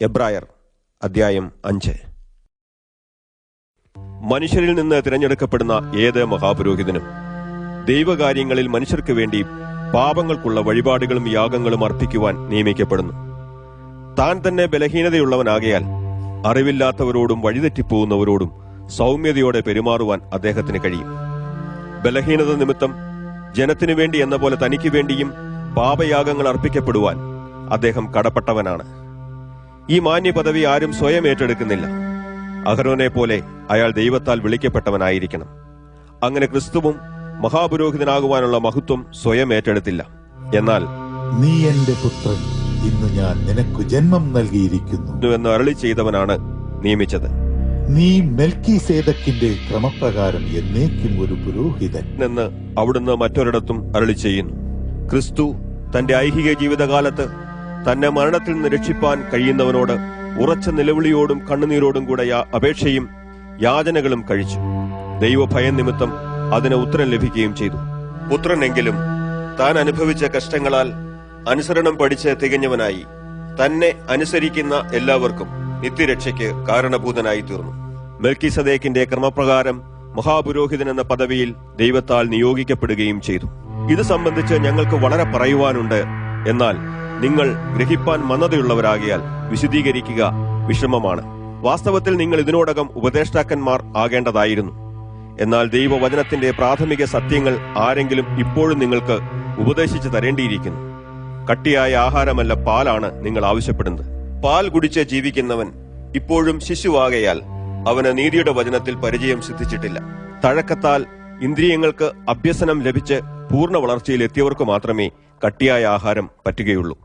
എബ്രായർ അധ്യായം 5. മനുഷ്യരിൽ നിന്ന് തിരഞ്ഞെടുക്കപ്പെടുന്ന ഏത് മഹാപുരോഹിതനും ദൈവകാര്യങ്ങളിൽ മനുഷ്യർക്ക് വേണ്ടി പാപങ്ങൾക്കുള്ള വഴിപാടുകളും യാഗങ്ങളും അർപ്പിക്കുവാൻ നിയമിക്കപ്പെടുന്നു. താൻ തന്നെ ബലഹീനതയുള്ളവനാകയാൽ അറിവില്ലാത്തവരോടും വഴിതെറ്റിപ്പോകുന്നവരോടും സൗമ്യതയോടെ പെരുമാറുവാൻ അദ്ദേഹത്തിന് കഴിയും. ബലഹീനത നിമിത്തം ജനത്തിനു വേണ്ടി എന്ന പോലെ തനിക്ക് വേണ്ടിയും പാപയാഗങ്ങൾ അർപ്പിക്കപ്പെടുവാൻ അദ്ദേഹം കടപ്പെട്ടവനാണ്. ഈ മാന്യ പദവി ആരും സ്വയം ഏറ്റെടുക്കുന്നില്ല. അഹരോനെ പോലെ അയാൾ ദൈവത്താൽ വിളിക്കപ്പെട്ടവനായിരിക്കണം. അങ്ങനെ ക്രിസ്തുവും മഹാപുരോഹിതനാകുവാനുള്ള മഹത്വം സ്വയം ഏറ്റെടുത്തില്ല. എന്നാൽ നീ എന്റെ പുത്രൻ, ഇന്ന് ഞാൻ നിനക്ക് ജന്മം നൽകിയിരിക്കുന്നു എന്ന് അരുളി ചെയ്തവനാണ് നിയമിച്ചത്. നീ മെൽക്കീസേദക്കിന്റെ ക്രമപ്രകാരം എന്നേക്കും ഒരു പുരോഹിതൻ എന്ന് അവിടുന്ന് മറ്റൊരിടത്തും അരുളി ചെയ്യുന്നു. ക്രിസ്തു തന്റെ ഐഹിക ജീവിതകാലത്ത് തന്നെ മരണത്തിൽ നിന്ന് രക്ഷിപ്പാൻ കഴിയുന്നവനോട് ഉറച്ച നിലവിളിയോടും കണ്ണുനീരോടും കൂടെ അപേക്ഷയും യാചനകളും കഴിച്ചു. ദൈവഭയം നിമിത്തം അതിന് ഉത്തരം ലഭിക്കുകയും ചെയ്തു. പുത്രനെങ്കിലും താൻ അനുഭവിച്ച കഷ്ടങ്ങളാൽ അനുസരണം പഠിച്ച് തികഞ്ഞവനായി തന്നെ അനുസരിക്കുന്ന എല്ലാവർക്കും നിത്യരക്ഷയ്ക്ക് കാരണഭൂതനായി തീർന്നു. മെൽക്കീസദേക്കിന്റെ ക്രമപ്രകാരം മഹാപുരോഹിതൻ എന്ന പദവിയിൽ ദൈവത്താൽ നിയോഗിക്കപ്പെടുകയും ചെയ്തു. ഇത് സംബന്ധിച്ച് ഞങ്ങൾക്ക് വളരെ പറയുവാനുണ്ട്. എന്നാൽ നിങ്ങൾ ഗ്രഹിപ്പാൻ മന്ദതയുള്ളവരാകിയാൽ വിശദീകരിക്കുക വിഷമമാണ്. വാസ്തവത്തിൽ നിങ്ങൾ ഇതിനോടകം ഉപദേഷ്ടാക്കന്മാർ ആകേണ്ടതായിരുന്നു. എന്നാൽ ദൈവവചനത്തിന്റെ പ്രാഥമിക സത്യങ്ങൾ ആരെങ്കിലും ഇപ്പോഴും നിങ്ങൾക്ക് ഉപദേശിച്ചു തരേണ്ടിയിരിക്കുന്നു. കട്ടിയായ ആഹാരമല്ല, പാലാണ് നിങ്ങൾ ആവശ്യപ്പെടുന്നത്. പാൽ കുടിച്ച് ജീവിക്കുന്നവൻ ഇപ്പോഴും ശിശുവാകയാൽ അവന് നീതിയുടെ വചനത്തിൽ പരിചയം സിദ്ധിച്ചിട്ടില്ല. തഴക്കത്താൽ ഇന്ദ്രിയങ്ങൾക്ക് അഭ്യസനം ലഭിച്ച് പൂർണ്ണ വളർച്ചയിൽ എത്തിയവർക്ക് മാത്രമേ കട്ടിയായ ആഹാരം പറ്റുകയുള്ളൂ.